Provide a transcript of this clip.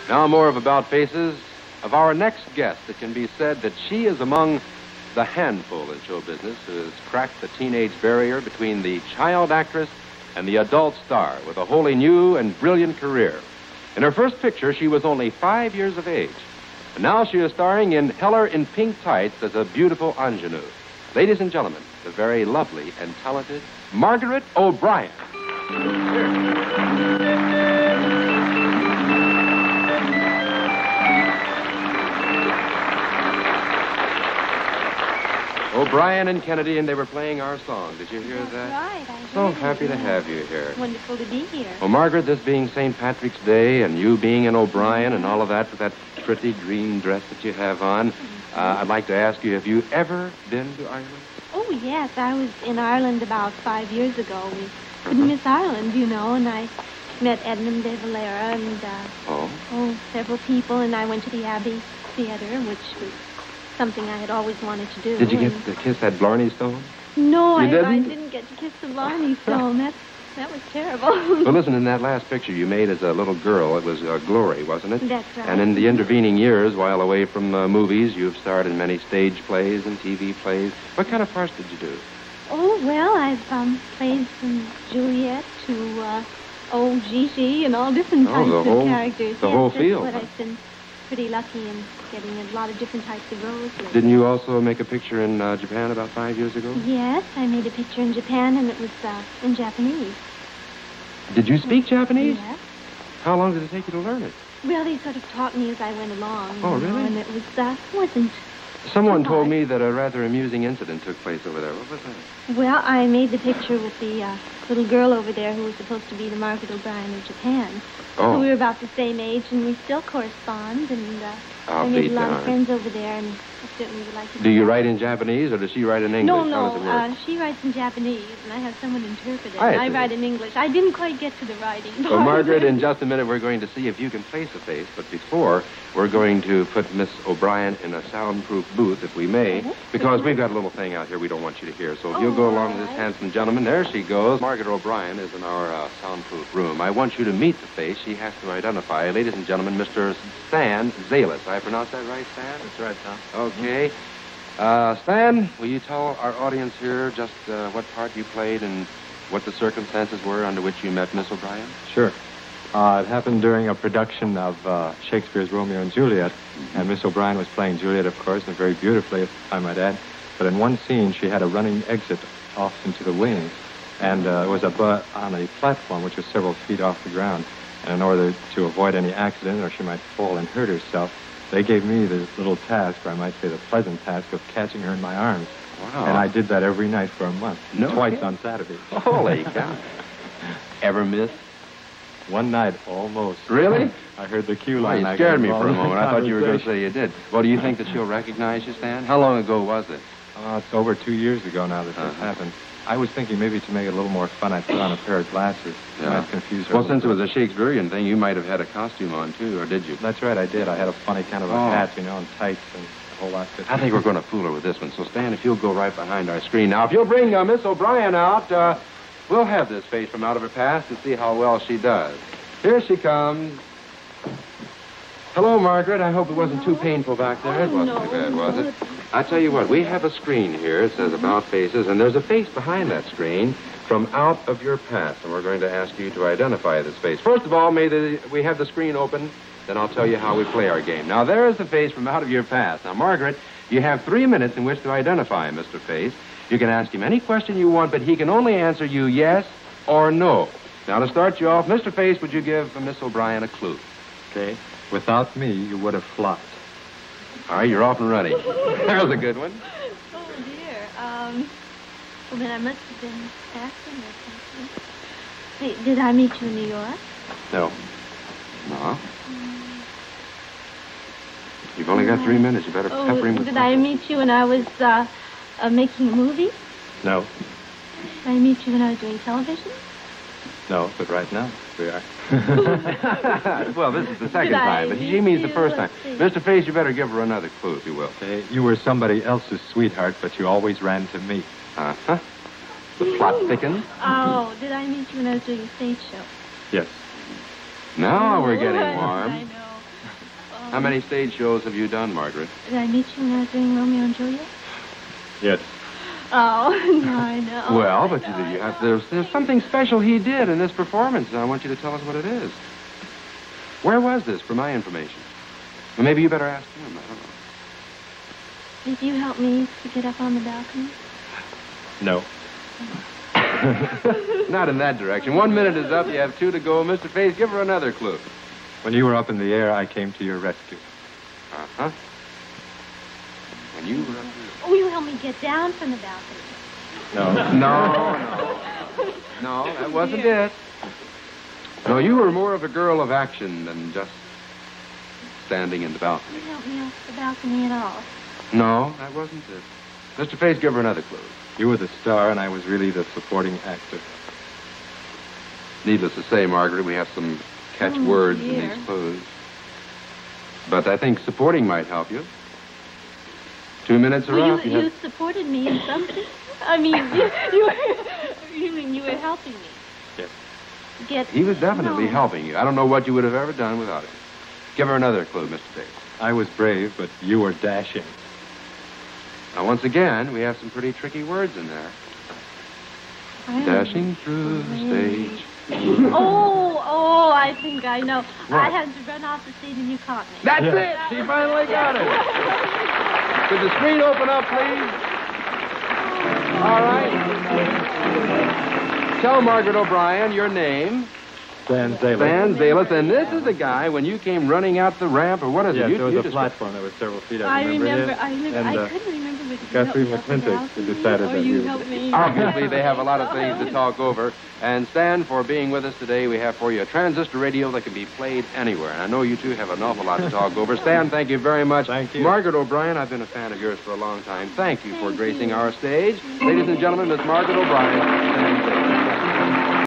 Now more of About Faces. Of our next guest, it can be said that she is among the handful in show business who has cracked the teenage barrier between the child actress and the adult star with a wholly new and brilliant career. In her first picture, she was only 5 years of age. And now she is starring in Heller in Pink Tights as a beautiful ingenue. Ladies and gentlemen, the very lovely and talented Margaret O'Brien. O'Brien and Kennedy, and they were playing our song. Did you hear That's that? Right, I So heard happy it. to have you here. Wonderful to be here. Well, Margaret, this being St. Patrick's Day and you being an O'Brien and all of that with that pretty green dress that you have on, I'd like to ask you, have you ever been to Ireland? Oh, yes, I was in Ireland about 5 years ago. We couldn't miss Ireland, you know, and I met Edmund de Valera and, several people, and I went to the Abbey Theater, which was something I had always wanted to do. Did you get to kiss that Blarney Stone? No, I didn't? didn't get to kiss the Blarney Stone. That was terrible. Well, listen, in that last picture you made as a little girl, it was Glory, wasn't it? That's right. And in the intervening years, while away from movies, you've starred in many stage plays and TV plays. What kind of parts did you do? Oh, well, I've played from Juliet to Gigi and all different types of characters. The whole field. But I've been pretty lucky in getting a lot of different types of roles. Didn't you also make a picture in Japan about 5 years ago? Yes, I made a picture in Japan, and it was in Japanese. Did you speak Japanese? Yes. How long did it take you to learn it? Well, they sort of taught me as I went along. Oh, you know, really? And it was wasn't. Someone too told hard. me that a rather amusing incident took place over there. What was that? Well, I made the picture with the little girl over there who was supposed to be the Margaret O'Brien of Japan. Oh. So we were about the same age, and we still correspond, and I made a lot of friends over there, and I certainly would like to Do you write in Japanese, or does she write in English? No, How does it work? she writes in Japanese, and I have someone interpret it. I And I see. write in English. I didn't quite get to the writing part. Well, Margaret, in just a minute, we're going to see if you can place a face. But before, we're going to put Miss O'Brien in a soundproof booth, if we may, because we've got a little thing out here we don't want you to hear. So if you'll go along with this handsome gentleman, there she goes. Margaret O'Brien is in our soundproof room. I want you to meet the face she has to identify. Ladies and gentlemen, Mr. Stan Zalis. I pronounced that right, Stan? That's right, Tom. Okay. Stan, will you tell our audience here just what part you played and what the circumstances were under which you met Miss O'Brien? Sure. It happened during a production of Shakespeare's Romeo and Juliet, and Miss O'Brien was playing Juliet, of course, and very beautifully, if I might add. But in one scene, she had a running exit off into the wings, and it was on a platform which was several feet off the ground. And in order to avoid any accident, or she might fall and hurt herself, they gave me the little task, or I might say the pleasant task, of catching her in my arms. Wow. And I did that every night for a month, twice kidding. on Saturdays. Holy cow. Ever miss? One night, almost. Really? I heard the cue Well, line. you I scared got me for a involved in moment. I thought you were going to conversation. say you did. Well, do you think that she'll recognize you, Stan? How long ago was it? It's over 2 years ago now that this happened. I was thinking maybe to make it a little more fun, I'd put on a pair of glasses. Yeah. Might confuse her. Well, since it was a Shakespearean thing, you might have had a costume on, too, or did you? That's right, I did. I had a funny kind of a hat, you know, and tights and a whole lot of I think we're going to fool her with this one. So, Stan, if you'll go right behind our screen. Now, if you'll bring Miss O'Brien out, we'll have this face from out of her past and see how well she does. Here she comes. Hello, Margaret. I hope it wasn't too painful back there. It wasn't too bad, was it? I tell you what, we have a screen here. It says About Faces, and there's a face behind that screen from out of your past, and we're going to ask you to identify this face. First of all, we have the screen open, then I'll tell you how we play our game. Now, there is the face from out of your past. Now, Margaret, you have 3 minutes in which to identify Mr. Face. You can ask him any question you want, but he can only answer you yes or no. Now, to start you off, Mr. Face, would you give Miss O'Brien a clue? Okay. Without me, you would have flopped. All right, you're off and running. There's a good one. Oh, dear. Well, then I must have been acting or something. Hey, did I meet you in New York? No. No. You've only got 3 minutes. You better pepper him with did I meet you when I was making a movie? No. Did I meet you when I was doing television? No, but right now, we are. Well, this is the second time, but she means the first time. Mr. Face, you better give her another clue, if you will. Okay, you were somebody else's sweetheart, but you always ran to me. Uh-huh. The plot thickens. Oh, did I meet you when I was doing a stage show? Yes. Now we're getting I warm. know. How many stage shows have you done, Margaret? Did I meet you when I was doing Romeo and Juliet? Yes. Oh, no, I know. Well, but there's something special he did in this performance, and I want you to tell us what it is. Where was this, for my information? Well, maybe you better ask him. I don't know. Did you help me to get up on the balcony? No. Not in that direction. 1 minute is up. You have 2 to go. Mr. Faith, give her another clue. When you were up in the air, I came to your rescue. Uh-huh. When you were up here. Oh, you help me get down from the balcony. No. No. No, that wasn't it. No, you were more of a girl of action than just standing in the balcony. You helped me off the balcony at all. No, that wasn't it. Mr. Faith, give her another clue. You were the star, and I was really the supporting actor. Needless to say, Margaret, we have some catchwords in dear. these clues. But I think supporting might help you. 2 minutes are Well, up. you supported me in something. I mean, you were helping me. Yes. He was definitely helping you. I don't know what you would have ever done without him. Give her another clue, Mr. Faith. I was brave, but you were dashing. Now, once again, we have some pretty tricky words in there. Dashing through the stage. Oh, I think I know. What? I had to run off the stage and you caught me. That's it! She finally got it. Could the screen open up, please? All right. Tell Margaret O'Brien your name. Van Zalen. Van Zalis, and this is the guy when you came running out the ramp, or what is Yes, it? there was a platform that was several feet up. I remember. it? I And, couldn't remember whether you Catherine helped me off the McClintock balcony decided or that you you- helped me. Obviously, they have a lot of things to talk over. And Stan, for being with us today, we have for you a transistor radio that can be played anywhere. And I know you two have an awful lot to talk over. Stan, thank you very much. Thank you. Margaret O'Brien, I've been a fan of yours for a long time. Thank you for Thank gracing you. our stage. Ladies and gentlemen, Miss Margaret O'Brien.